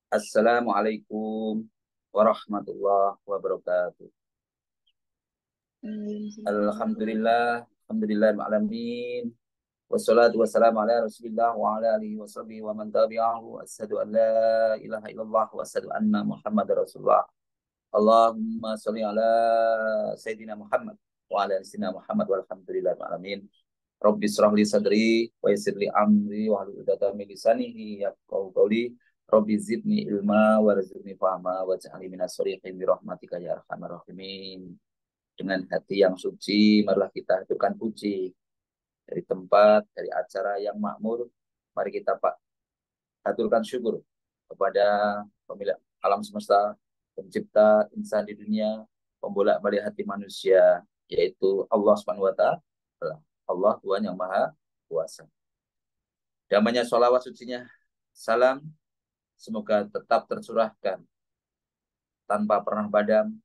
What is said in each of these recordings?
Assalamualaikum warahmatullahi wabarakatuh. Alhamdulillah, alhamdulillah alamin. Wassalatu wassalamu ala Rasulillah wa ala alihi washabihi wa man tabi'ahu. Asyhadu an la ilaha illallah wa asyhadu anna Muhammadar Rasulullah. Allahumma shalli ala Sayyidina Muhammad wa ala sayyidina Muhammad walhamdulillah alamin. Rabbi shrah li sadri wa yassir li amri wa hlul 'uqdatam min lisani yafqahu qawli. Rabbi zidni ilma warzuqni fahma waj'alni minas sholihin bi rahmatika ya arhamar rahimin. Dengan hati yang suci, marilah kita haturkan puji dari tempat, dari acara yang makmur. Mari kita Pak haturkan syukur kepada pemilik alam semesta, pencipta insan di dunia, pembolak-balik hati manusia, yaitu Allah Subhanahu wa taala. Allah Tuhan yang Maha Kuasa. Damanya sholawat sucinya salam semoga tetap tercurahkan tanpa pernah padam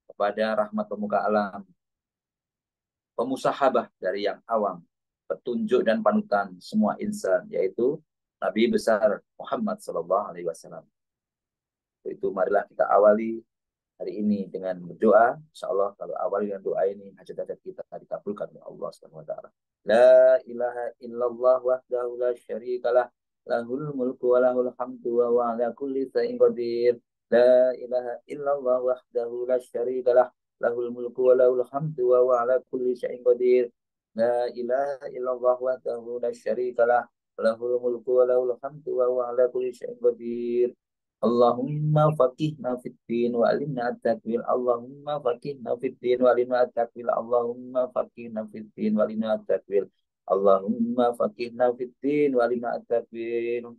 kepada rahmat pemuka alam, pemusahabah dari yang awam, petunjuk dan panutan semua insan, yaitu Nabi besar Muhammad Sallallahu Alaihi Wasallam. Itu marilah kita awali hari ini dengan berdoa. Insya Allah kalau awal dengan doa ini hajat-hajat kita dikabulkan oleh Allah Subhanahu Wa Taala. La ilaha illallah wahdahu la syarikalah lahul mulku wa lahul hamdu wa ala kulli syai'in qadir. La ilaha illallah wahdahu la syarikalah lahul mulku wa lahul hamdu wa ala kulli syai'in qadir. La ilaha illallah wahdahu la syarikalah lahul mulku wa lahul hamdu wa ala kulli syai'in qadir. Allahumma faqihna fid din wa alimna at-takwil. Allahumma faqihna fid din wa alimna at-takwil. Allahumma faqihna fid din wa alimna at-takwil. Allahumma faqihna fid din wa alimna at-takwil.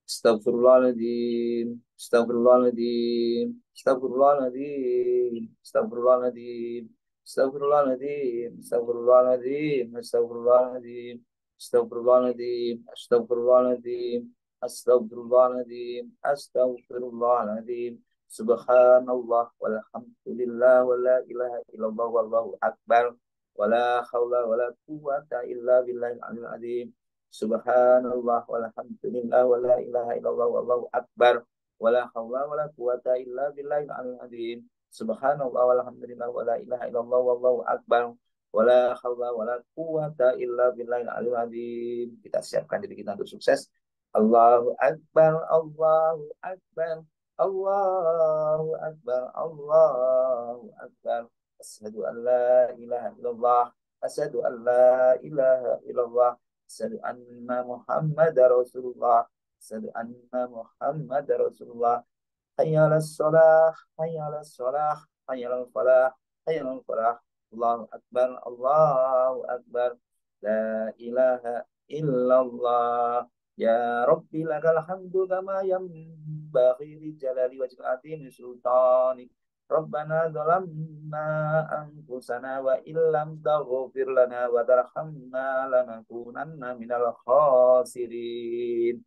Astaghfirullahaladzim. Astaghfirullahaladzim. Astaghfirullahaladzim. Astaghfirullahaladzim. Astaghfirullahaladzim. Astaghfirullahaladzim. Astaghfirullahaladzim. Astaghfirullahaladzim. Astaghfirullahaladzim. Astaghfirullahaladzim. Astaghfirullahaladzim. Subhanallah walhamdulillah wa la ilaha illallah wallahu akbar wa la hawla wa la quwata illa billahil aliyil azim. Subhanallah walhamdulillah wa la ilaha illallah wallahu akbar wa la hawla wa la quwata illa billahil aliyil azim. Subhanallah walhamdulillah wa la ilaha illallah wallahu akbar wa la hawla wa la quwata illa billahil aliyil azim. Kita siapkan diri kita untuk sukses. Allahu Akbar, Allahu Akbar, Allahu Akbar, Allahu Akbar. Asyhadu an la ilaha illallah, asyhadu an la ilaha illallah, asyhadu anna Muhammadar Rasulullah, asyhadu anna Muhammadar Rasulullah. Hayya 'alas shalah, hayya 'alas shalah, hayya 'alal falah, hayya 'alal falah. Allahu Akbar, Allahu Akbar. La ilaha illallah. Ya Rabbi lakal hamdu kama yanbaghi li jalali wajhil azim sultanik. Rabbana zalamna anfusana wa illam taghfir lana wa tarhamna lanakunanna minal khasirin.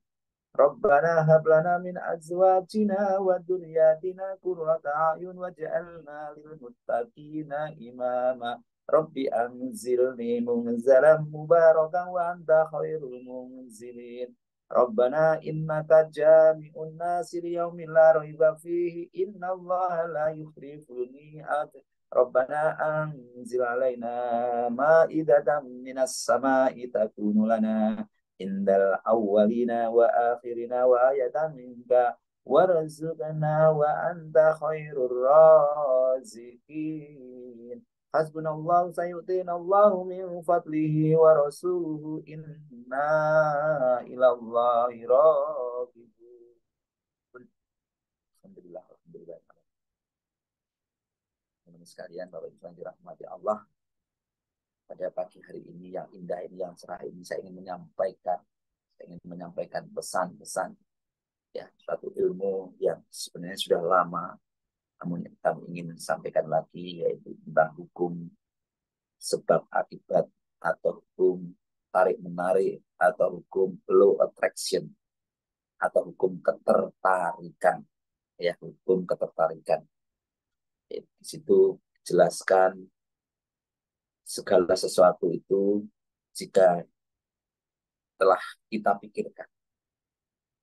Rabbana hab lana min azwajina wa dhurriyyatina qurrata a'yun waj'alna lil muttaqina imama. Rabbi anzilni munzalan mubarakan wa anta khairul munzilin. Rabbana innaka jami'un nasi liyaumin la raiba fihi innallaha la yukhliful mi'ad. Rabbana anzil alaina ma'idatan minas sama'i takunu lana indal awwalina wa akhirina wa ayatan minka warzuqna wa anta khairur raziqin. Hasbunallahu sayu'tina Allahu min fadlihi wa rasuluhu inna ilallahi raghibun. Alhamdulillah, alhamdulillah. Teman-teman sekalian, Bapak Ibu yang dirahmati Allah, pada pagi hari ini yang indah ini, yang cerah ini, saya ingin menyampaikan pesan-pesan, ya, suatu ilmu yang sebenarnya sudah lama, namun kami ingin sampaikan lagi, yaitu tentang hukum sebab akibat atau hukum tarik menarik atau hukum law attraction atau hukum ketertarikan, ya, hukum ketertarikan. Di situ jelaskan segala sesuatu itu jika telah kita pikirkan,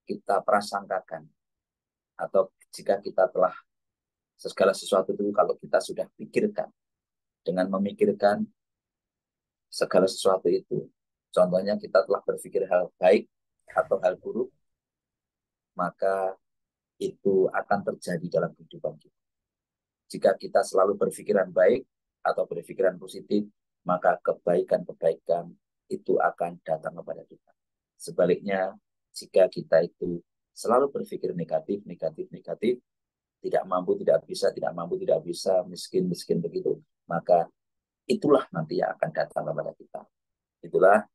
kita prasangkakan, atau jika kita telah segala sesuatu itu kalau kita sudah pikirkan dengan memikirkan segala sesuatu itu, contohnya kita telah berpikir hal baik atau hal buruk, maka itu akan terjadi dalam kehidupan kita. Jika kita selalu berpikiran baik atau berpikiran positif, maka kebaikan-kebaikan itu akan datang kepada kita. Sebaliknya, jika kita itu selalu berpikir negatif, negatif, negatif, tidak mampu, tidak bisa, tidak mampu, tidak bisa, miskin, miskin begitu, maka itulah nanti yang akan datang kepada kita. Itulah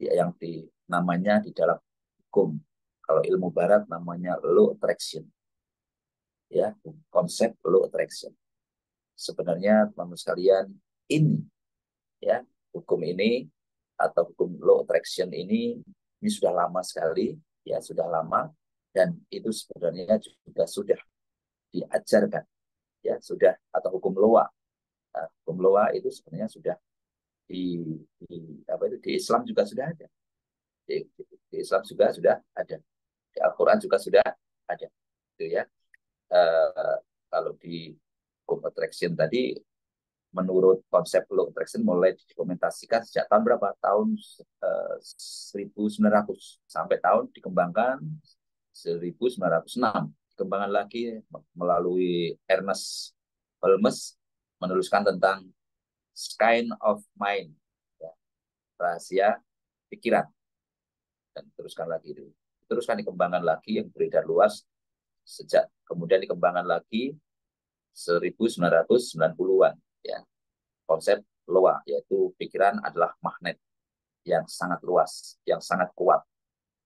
yang namanya di dalam hukum. Kalau ilmu barat namanya law attraction. Ya, konsep law attraction. Sebenarnya teman-teman sekalian, ini ya, hukum ini atau hukum law attraction ini sudah lama sekali, ya sudah lama, dan itu sebenarnya juga sudah diajarkan, ya sudah, atau hukum loa. Nah, hukum loa itu sebenarnya sudah di apa itu di Islam juga sudah ada, di Islam juga sudah ada, di Al-Quran juga sudah ada, itu ya. Uh, Kalau di hukum attraction tadi, menurut konsep law attraction mulai didokumentasikan sejak tahun berapa? Tahun 1900 sampai tahun dikembangkan 1906. Dikembangkan lagi melalui Ernest Holmes menuliskan tentang Skein of Mind, ya, rahasia pikiran, dan teruskan lagi itu. Teruskan dikembangkan lagi yang beredar luas sejak kemudian dikembangkan lagi 1990-an, ya. Konsep loa, yaitu pikiran adalah magnet yang sangat luas, yang sangat kuat.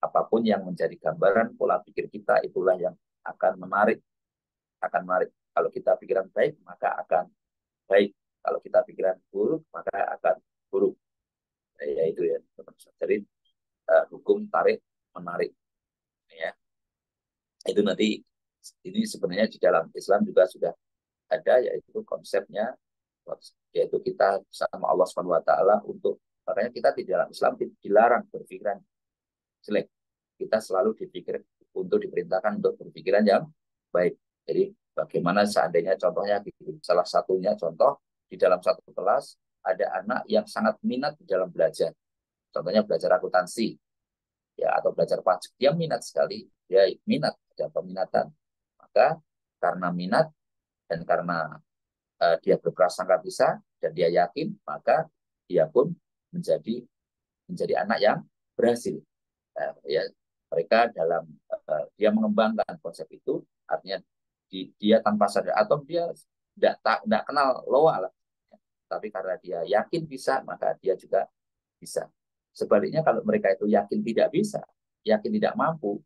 Apapun yang menjadi gambaran pola pikir kita, itulah yang akan menarik, akan menarik. Kalau kita pikiran baik, maka akan baik. Kalau kita pikiran buruk, maka akan buruk. Ya itu ya, teman-teman. Jadi hukum tarik menarik, ya. Itu nanti ini sebenarnya di dalam Islam juga sudah ada, yaitu konsepnya, yaitu kita sama Allah Subhanahu wa taala untuk, makanya kita di dalam Islam dilarang berpikiran jelek. Kita selalu dipikir untuk diperintahkan untuk berpikiran yang baik. Jadi bagaimana seandainya contohnya salah satunya contoh di dalam satu kelas ada anak yang sangat minat di dalam belajar. Contohnya belajar akuntansi, ya, atau belajar pajak. Dia minat sekali, dia minat, ada peminatan. Maka karena minat dan karena dia berprasangka bisa dan dia yakin, maka dia pun menjadi anak yang berhasil. Ya, mereka dalam dia mengembangkan konsep itu, artinya dia tanpa sadar atau dia tidak kenal loa lah, tapi karena dia yakin bisa, maka dia juga bisa. Sebaliknya kalau mereka itu yakin tidak bisa, yakin tidak mampu,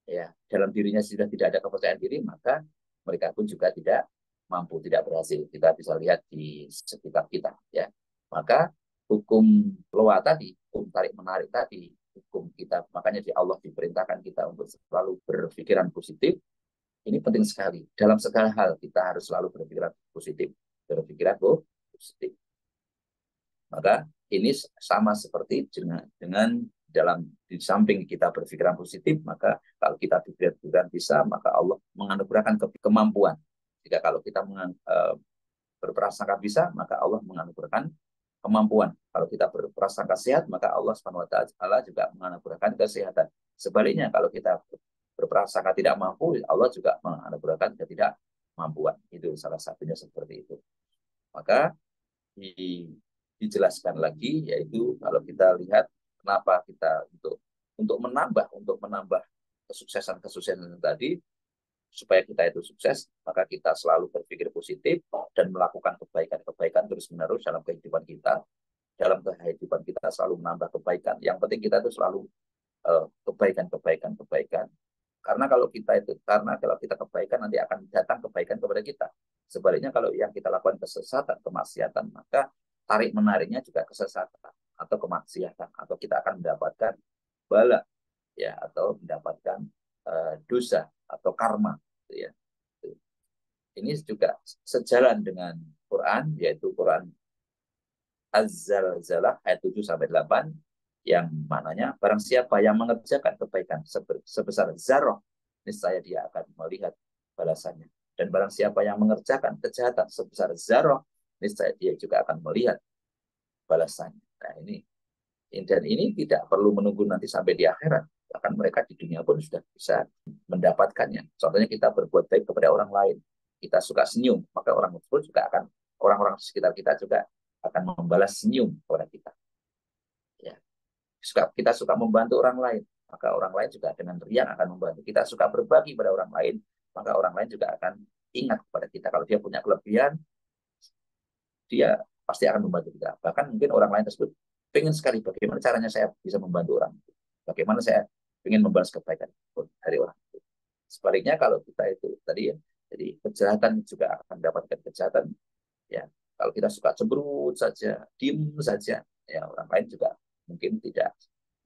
ya dalam dirinya sudah tidak ada kepercayaan diri, maka mereka pun juga tidak mampu, tidak berhasil. Kita bisa lihat di sekitar kita, ya. Maka hukum loa tadi, hukum tarik menarik tadi, hukum kita, makanya di Allah diperintahkan kita untuk selalu berpikiran positif. Ini penting sekali. Dalam segala hal kita harus selalu berpikiran positif, berpikiran positif. Maka ini sama seperti dengan dalam di samping kita berpikiran positif, maka kalau kita berpikiran bisa, maka Allah menganugerahkan kemampuan. Jika kalau kita berprasangka bisa, maka Allah menganugerahkan kemampuan. Kalau kita berprasangka sehat, maka Allah Subhanahu wa taala juga menganugerahkan kesehatan. Sebaliknya, kalau kita berprasangka tidak mampu, Allah juga menganugerahkan ketidakmampuan. Itu salah satunya seperti itu. Maka dijelaskan lagi, yaitu kalau kita lihat kenapa kita untuk menambah kesuksesan tadi, supaya kita itu sukses, maka kita selalu berpikir positif dan melakukan kebaikan-kebaikan terus-menerus dalam kehidupan kita. Dalam kehidupan kita selalu menambah kebaikan. Yang penting kita itu selalu kebaikan. Karena kalau kita kebaikan, nanti akan datang kebaikan kepada kita. Sebaliknya kalau yang kita lakukan kesesatan, kemaksiatan, maka tarik menariknya juga kesesatan atau kemaksiatan, atau kita akan mendapatkan bala, ya, atau mendapatkan dosa atau karma, ya. Ini juga sejalan dengan Quran, yaitu Quran Az-Zalzalah ayat 7-8, yang mananya barang siapa yang mengerjakan kebaikan sebesar zarah niscaya dia akan melihat balasannya. Dan barang siapa yang mengerjakan kejahatan sebesar zarah, niscaya dia juga akan melihat balasannya. Nah, dan ini tidak perlu menunggu nanti sampai di akhirat. Bahkan mereka di dunia pun sudah bisa mendapatkannya. Contohnya kita berbuat baik kepada orang lain. Kita suka senyum, maka orang-orang di sekitar kita juga akan membalas senyum kepada kita. Ya. Kita suka membantu orang lain, maka orang lain juga dengan riang akan membantu. Kita suka berbagi pada orang lain, maka orang lain juga akan ingat kepada kita. Kalau dia punya kelebihan, dia pasti akan membantu kita. Bahkan mungkin orang lain tersebut pengen sekali bagaimana caranya saya bisa membantu orang. Bagaimana saya ingin membalas kebaikan dari orang. Sebaliknya kalau kita itu tadi ya, jadi kejahatan juga akan mendapatkan kejahatan. Ya, kalau kita suka cemberut saja, diem saja, ya orang lain juga mungkin tidak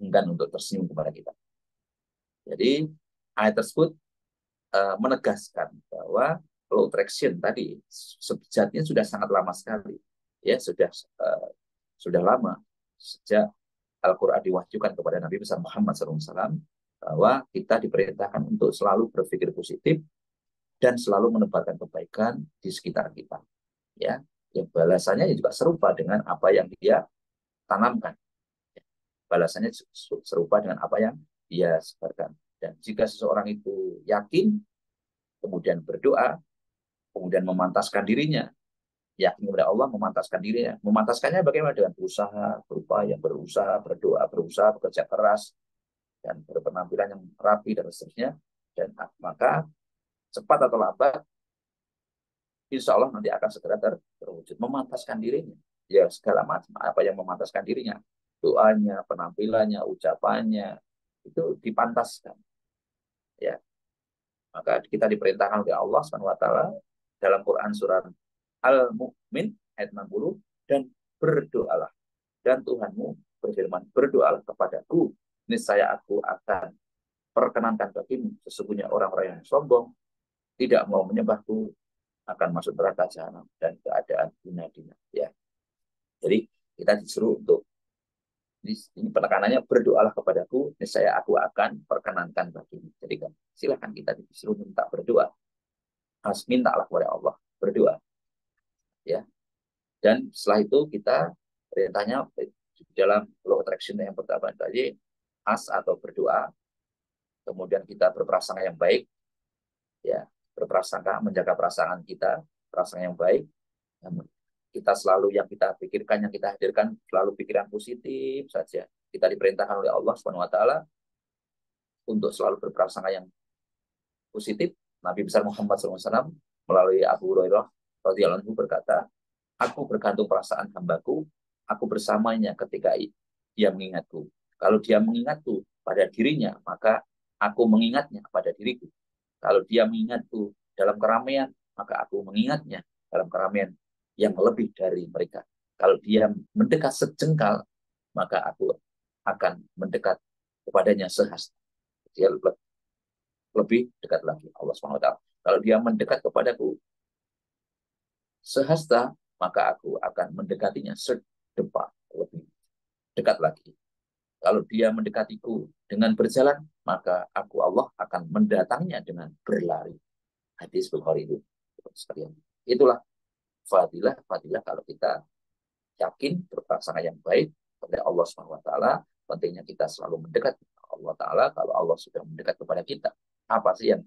enggan untuk tersenyum kepada kita. Jadi ayat tersebut menegaskan bahwa law attraction tadi sejatinya sudah sangat lama sekali, ya sudah lama sejak Al-Quran diwahyukan kepada Nabi besar Muhammad SAW bahwa kita diperintahkan untuk selalu berpikir positif dan selalu menebarkan kebaikan di sekitar kita. Ya, yang balasannya juga serupa dengan apa yang dia tanamkan. Balasannya serupa dengan apa yang dia sebarkan. Dan jika seseorang itu yakin, kemudian berdoa, kemudian memantaskan dirinya, yakin kepada Allah, memantaskan dirinya. Memantaskannya bagaimana? Dengan berusaha, berupaya, berdoa, berusaha, bekerja keras, dan berpenampilan yang rapi, dan seterusnya. Dan maka cepat atau lambat, insya Allah nanti akan segera terwujud. Memantaskan dirinya. Ya, segala macam apa yang memantaskan dirinya. Doanya, penampilannya, ucapannya, itu dipantaskan. Ya, maka kita diperintahkan oleh Allah SWT dalam Quran surat Al-Mu'min ayat 60, dan berdoalah. Dan Tuhanmu berfirman, berdoalah kepadaku, niscaya aku akan perkenankan bagimu. Sesungguhnya orang-orang yang sombong tidak mau menyembahku akan masuk neraka jahanam dan keadaan hina-hina. Ya, jadi kita disuruh untuk ini penekanannya, berdoalah kepadaku, niscaya aku akan perkenankan bagimu. Jadi kan silakan kita disuruh minta berdoa. Harus mintalah kepada Allah, berdoa. Ya. Dan setelah itu kita perintahnya di dalam law attraction yang pertama tadi, atau berdoa, kemudian kita berprasangka yang baik, ya, berprasangka, menjaga perasaan kita, prasangka yang baik. Kita selalu yang kita pikirkan, yang kita hadirkan selalu pikiran positif saja. Kita diperintahkan oleh Allah SWT untuk selalu berprasangka yang positif. Nabi besar Muhammad SAW melalui Abu Hurairah radhiyallahu anhu berkata, aku bergantung perasaan hambaku, aku bersamanya ketika dia mengingatku. Kalau dia mengingatku pada dirinya, maka aku mengingatnya pada diriku. Kalau dia mengingatku dalam keramaian, maka aku mengingatnya dalam keramaian yang lebih dari mereka. Kalau dia mendekat sejengkal, maka aku akan mendekat kepadanya sehasta. Dia lebih dekat lagi Allah SWT. Kalau dia mendekat kepadaku sehasta, maka aku akan mendekatinya sedepa, lebih dekat lagi. Kalau dia mendekatiku dengan berjalan, maka aku Allah akan mendatanginya dengan berlari. Hadis Bukhari itu. Itulah fadilah kalau kita yakin berprasangka yang baik kepada Allah SWT. Pentingnya kita selalu mendekat kepada Allah Ta'ala. Kalau Allah sudah mendekat kepada kita, apa sih yang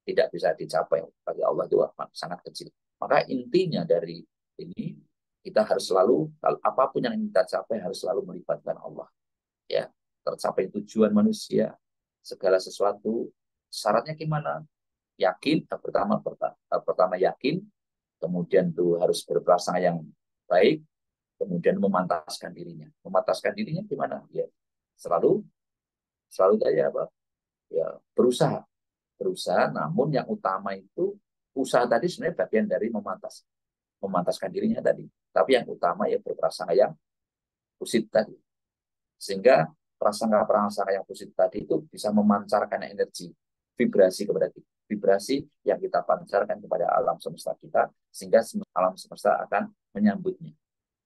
tidak bisa dicapai bagi Allah itu sangat kecil. Maka intinya dari ini, kita harus selalu, kalau apapun yang kita capai harus selalu melibatkan Allah. Ya, tercapai tujuan manusia, segala sesuatu syaratnya gimana? Yakin, pertama yakin, kemudian tuh harus berprasangka yang baik, kemudian memantaskan dirinya. Memantaskan dirinya gimana? Ya, selalu kayak apa? Ya, berusaha, namun yang utama itu usaha tadi sebenarnya bagian dari memantaskan dirinya tadi. Tapi yang utama ya berprasangka yang positif tadi. Sehingga prasangka-prasangka yang positif tadi itu bisa memancarkan energi, vibrasi kepada kita. Vibrasi yang kita pancarkan kepada alam semesta kita, sehingga alam semesta akan menyambutnya.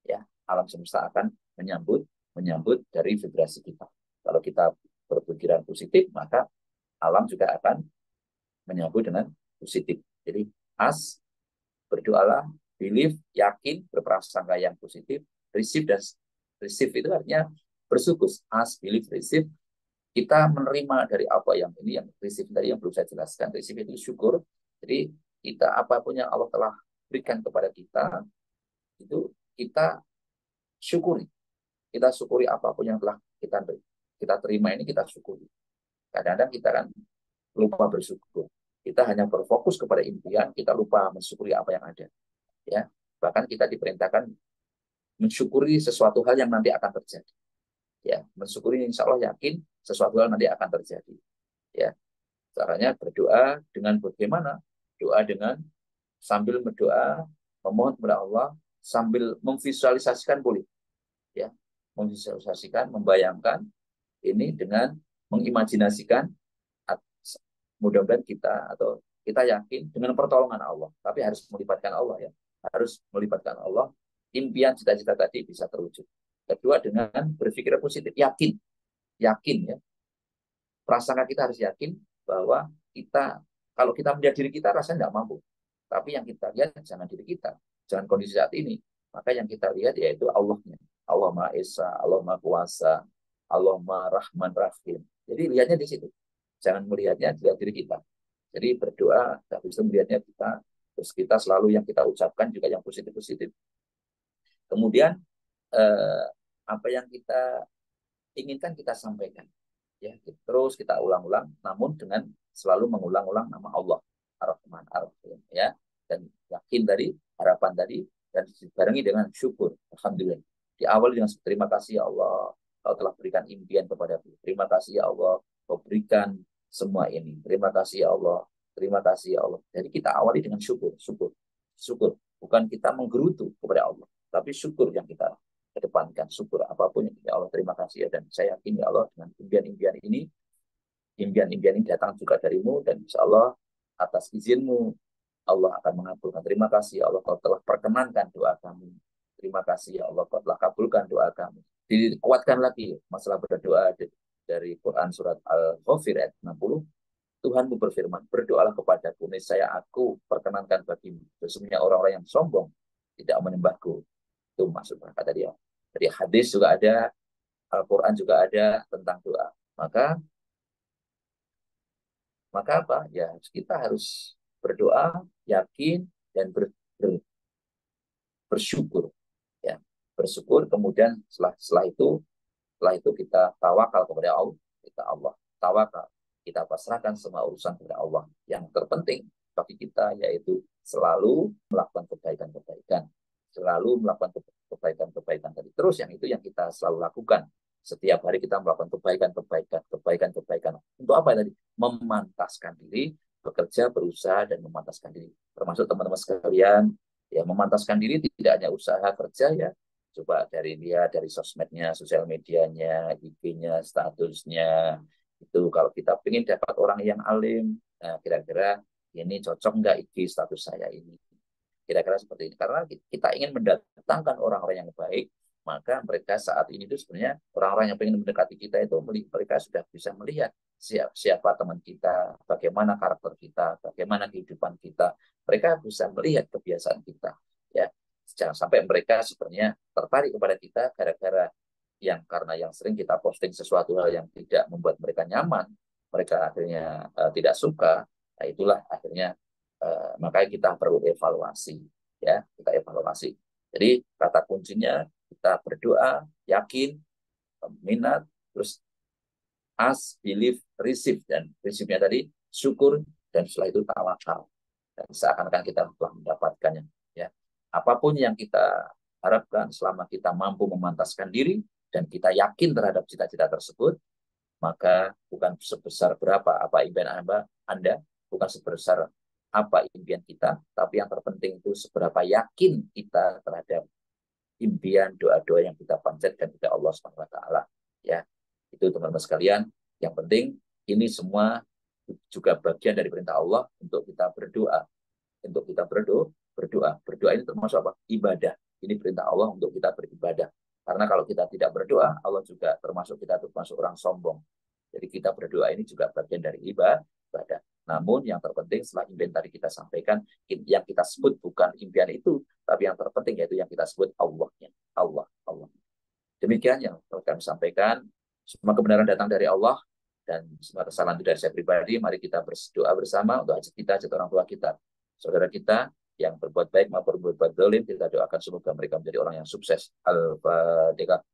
Ya, alam semesta akan menyambut dari vibrasi kita. Kalau kita berpikiran positif, maka alam juga akan menyambut dengan positif. Jadi as, berdoalah, believe, yakin, berprasangka yang positif, receive, dan receive itu artinya bersyukur. As, believe, receive, kita menerima dari apa yang ini, yang receive tadi yang belum saya jelaskan. Receive itu syukur. Jadi kita apapun yang Allah telah berikan kepada kita, itu kita syukuri. Kita syukuri apapun yang telah kita terima ini, kita syukuri. Kadang-kadang kita kan lupa bersyukur. Kita hanya berfokus kepada impian, kita lupa mensyukuri apa yang ada. Ya, bahkan kita diperintahkan mensyukuri sesuatu hal yang nanti akan terjadi. Ya, mensyukuri insya Allah yakin sesuatu hal nanti akan terjadi. Ya, caranya berdoa dengan bagaimana? Doa dengan sambil berdoa, memohon kepada Allah, sambil memvisualisasikan boleh. Ya, memvisualisasikan, membayangkan ini dengan mengimajinasikan, mudah-mudahan kita atau kita yakin dengan pertolongan Allah, tapi harus melibatkan Allah ya, harus melibatkan Allah, impian cita-cita tadi bisa terwujud. Kedua dengan berpikir positif, yakin ya, prasangka kita harus yakin bahwa kita, kalau kita melihat diri kita rasanya nggak mampu, tapi yang kita lihat jangan diri kita, jangan kondisi saat ini, maka yang kita lihat yaitu Allahnya. Allah Maha Esa, Allah Maha Kuasa, Allah Maha Rahman Rahim. Jadi lihatnya di situ. Jangan melihatnya dilihat diri kita. Jadi berdoa, tak bisa melihatnya kita, terus kita selalu yang kita ucapkan juga yang positif-positif. Kemudian apa yang kita inginkan kita sampaikan. Ya, terus kita ulang-ulang, namun dengan selalu mengulang-ulang nama Allah, Ar-Rahman Ar-Rahim, ya, dan yakin dari harapan tadi, dan dibarengi dengan syukur. Alhamdulillah. Diawali dengan terima kasih ya Allah, Kau telah berikan impian kepadaku. Terima kasih ya Allah, Kau berikan semua ini. Terima kasih ya Allah. Terima kasih ya Allah. Jadi kita awali dengan syukur, syukur, syukur. Bukan kita menggerutu kepada Allah, tapi syukur yang kita kedepankan, syukur apapun yang ya Allah, terima kasih ya, dan saya yakin ya Allah dengan impian-impian ini datang juga darimu, dan insya Allah atas izinmu Allah akan mengabulkan. Terima kasih ya Allah, Kau telah perkenankan doa kami. Terima kasih ya Allah, Kau telah kabulkan doa kami. Dikuatkan lagi masalah berdoa dari Quran surat Al-Ghafir ayat 60. Tuhanmu berfirman, berdoalah kepadaku, niscaya aku perkenankan bagimu. Sesungguhnya orang-orang yang sombong tidak menyembahku. Itu maksud kata dia. Jadi hadis juga ada, Al-Quran juga ada tentang doa. Maka apa? Ya kita harus berdoa, yakin, dan bersyukur. Ya, bersyukur. Kemudian setelah itu kita tawakal kepada Allah. Allah tawakal. Kita pasrahkan semua urusan kepada Allah. Yang terpenting bagi kita yaitu selalu melakukan kebaikan-kebaikan. Selalu melakukan kebaikan-kebaikan tadi. Terus yang itu yang kita selalu lakukan. Setiap hari kita melakukan kebaikan-kebaikan. Untuk apa tadi? Memantaskan diri, bekerja, berusaha, dan memantaskan diri. Termasuk teman-teman sekalian, ya memantaskan diri tidak hanya usaha kerja ya. Coba dari dia, dari sosmednya, sosial medianya, IG-nya, statusnya. Itu kalau kita ingin dapat orang yang alim, nah kira-kira ini cocok nggak IG status saya ini. Kira-kira seperti ini. Karena kita ingin mendatangkan orang-orang yang baik, maka mereka saat ini itu sebenarnya orang-orang yang ingin mendekati kita itu mereka sudah bisa melihat siapa teman kita, bagaimana karakter kita, bagaimana kehidupan kita. Mereka bisa melihat kebiasaan kita. Ya, jangan sampai mereka sebenarnya tertarik kepada kita gara-gara karena yang sering kita posting sesuatu hal yang tidak membuat mereka nyaman, mereka akhirnya tidak suka. Nah, itulah akhirnya makanya kita perlu evaluasi, ya, kita evaluasi. Jadi kata kuncinya kita berdoa, yakin, minat, terus as, believe, receive, dan prinsipnya tadi syukur, dan setelah itu tawakal. Dan seakan-akan kita telah mendapatkannya. Ya, apapun yang kita harapkan selama kita mampu memantaskan diri dan kita yakin terhadap cita-cita tersebut, maka bukan sebesar berapa apa impian Anda, bukan sebesar apa impian kita, tapi yang terpenting itu seberapa yakin kita terhadap impian, doa-doa yang kita panjatkan kepada Allah Subhanahu wa taala. Ya. Itu teman-teman sekalian, yang penting ini semua juga bagian dari perintah Allah untuk kita berdoa. Untuk kita berdoa. Berdoa ini termasuk apa? Ibadah. Ini perintah Allah untuk kita beribadah. Karena kalau kita tidak berdoa, Allah juga termasuk orang sombong. Jadi kita berdoa ini juga bagian dari ibadah. Namun yang terpenting setelah impian tadi kita sampaikan, yang kita sebut bukan impian itu, tapi yang terpenting yaitu yang kita sebut Allahnya. Allah, Allah. Demikian yang kami sampaikan. Semua kebenaran datang dari Allah dan semua kesalahan itu dari saya pribadi. Mari kita berdoa bersama untuk hajat kita, hajat orang tua kita, saudara kita yang berbuat baik maupun berbuat zalim. Kita doakan semoga mereka menjadi orang yang sukses. Al-Fatihah.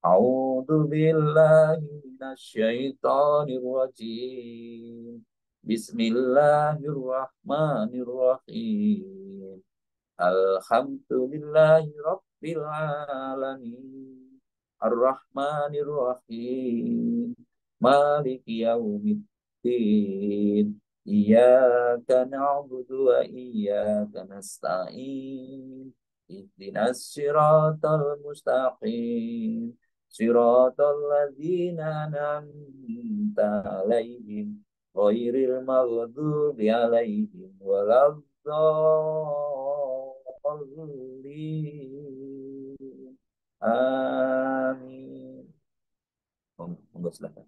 A'udzu billahi minasyaitonir rajim. Bismillahirrahmanirrahim. Alhamdulillahi rabbil alamin. Ar-Rahmanir Rahim. Maliki yaumiddin. Iyyaka na'budu wa iyyaka nasta'in. Ihdinas siratal mustaqim. Siratal ladzina an'amta 'alaihim ghairil maghdubi 'alaihim waladdallin. Amin. Monggo silakan.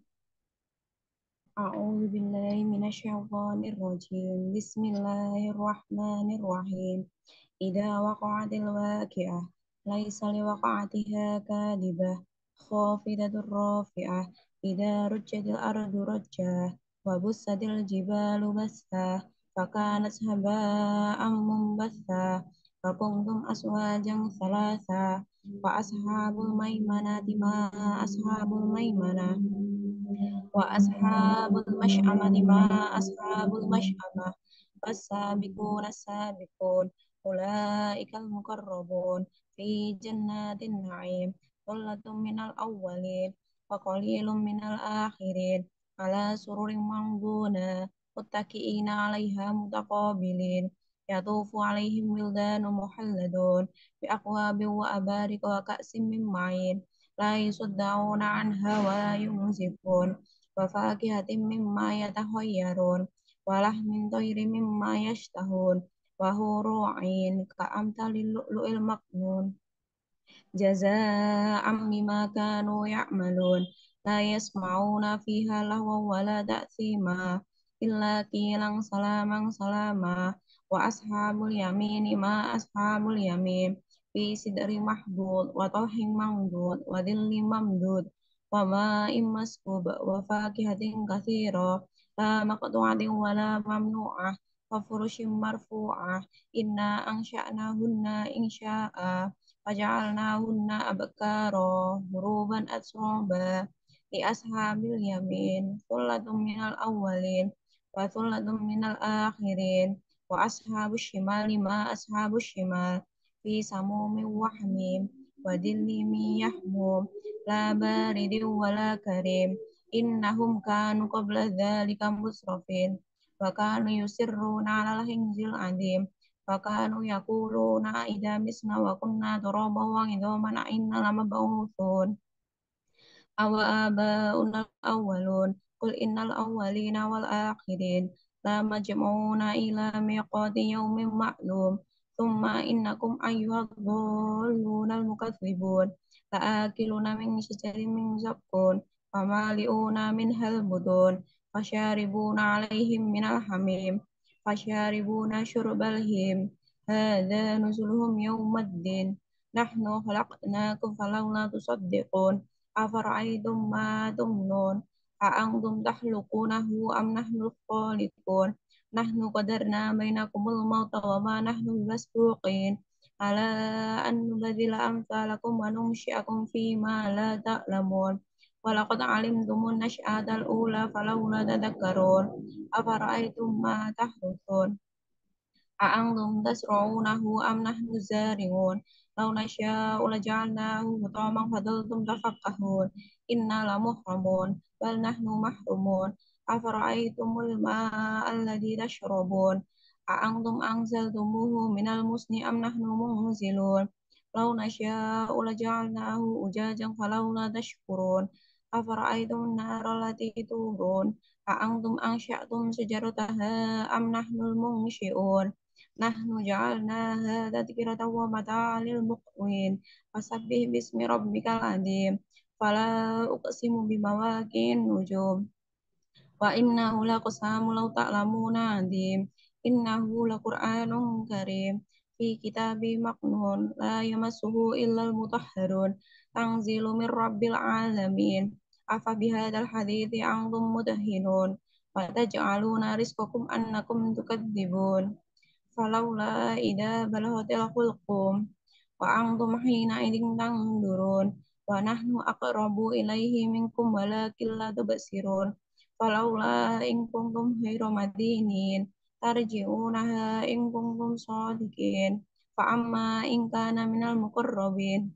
أعوذ بالله من الشيطان الرجيم بسم الله الرحمن الرحيم إذا وقعت الواقعة ليس لوقعتها كاذبة خافضة رافعة إذا رجت الأرض رجا وبست الجبال بسا فكانت هباء منبثا فكنتم أزواجا ثلاثا وأصحاب الميمنة ما أصحاب الميمنة وأصحاب المشأمة ما أصحاب المشأمة والسابقون السابقون أولئك المقربون في جنات النعيم ثلة من الأولين وقليل من الآخرين على سرر موضونة متكئين عليها متقابلين يطوف عليهم ولدان محلدون بأكواب وأبارك وكأس من معين لا يصدعون عنها ولا ينزفون وفاكهة مما يتخيرون ولحم طير مما يشتهون وحور عين كأمثال اللؤلؤ المكنون جزاء بما كانوا يعملون لا يسمعون فيها لغوا ولا تأثيما إلا قيلا سلاما سلاما وأصحاب اليمين ما أصحاب اليمين في سدر محضود وطرح منضود وظل ممدود وماء مسكوب وفاكهة كثيرة لا مقطوعة ولا ممنوعة وفرش مرفوعة إنا أنشأناهن إنشاء فجعلناهن أبكارا غروبا أترابا لأصحاب اليمين ثلة من الأولين وثلة من الآخرين وأصحاب الشمال ما أصحاب الشمال في سموم وحميم وذل من يحموم لا بارد ولا كريم إنهم كانوا قبل ذلك مسرفين وكانوا يسرون على الحنز العظيم فكانوا يقولون إذا متنا وكنا ترابا وعظاما أئنا لمبعوثون أو آباؤنا الأولون قل إن الأولين والآخرين لمجموعون إلى ميقات يوم معلوم ثم إنكم أيها الضالون المكذبون لآكلون من شجر من زقون فمالئون منها البطون فشاربون عليهم من الحميم فشاربون شرب الهيم هذا نزلهم يوم الدين نحن خلقناكم فلولا تصدقون أفرأيتم ما تمنون أأنتم تخلقونه أم نحن الخالقون نحن قدرنا بينكم الموت وما نحن بمسبوقين على أن نبدل أمثالكم وننشئكم فيما لا تعلمون ولقد علمتم النشأة الأولى فلولا تذكرون أفرأيتم ما تحرثون أأنتم تزرعونه أم نحن الزارعون لو نشاء لجعلناه حطاما فظلتم تفكهون إنا لمحرمون بل نحن محرومون أفرأيتم الماء الذي تشربون أأنتم أنزلتموه من المزن أم نحن منزلون لو نشاء لجعلناه أجاجا فلولا تشكرون أفرأيتم النار التي تورون أأنتم أنشأتم شجرتها أم نحن المنشئون نحن جعلناها تذكرة ومتاعا للمقوين فسبح باسم ربك العظيم فلا أقسم بمواقع النجوم وإنه لقسم لو تعلمون عظيم إنه لقرآن كريم في كتاب مكنون لا يمسه إلا المطهرون تنزيل من رب العالمين أفبهذا الحديث أنتم مدهنون وتجعلون رزقكم أنكم تكذبون فلولا إذا بلغت الحلقوم وأنتم حينئذ تنظرون ونحن أقرب إليه منكم ولكن لا تبصرون فلولا إن كنتم غير مدينين ترجعونها إن كنتم صادقين فأما إن كان من المقربين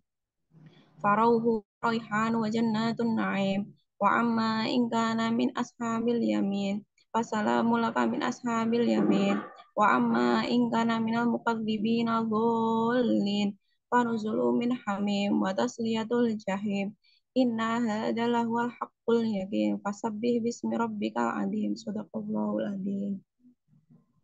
فروح ريحان وجنات النعيم وأما إن كان من أصحاب اليمين فسلام لك من أصحاب اليمين وأما إن كان من المكذبين الضالين فنزل من حميم وتصلية الجحيم إن هذا لهو الحق اليقين فسبح باسم ربك العظيم صدق الله العظيم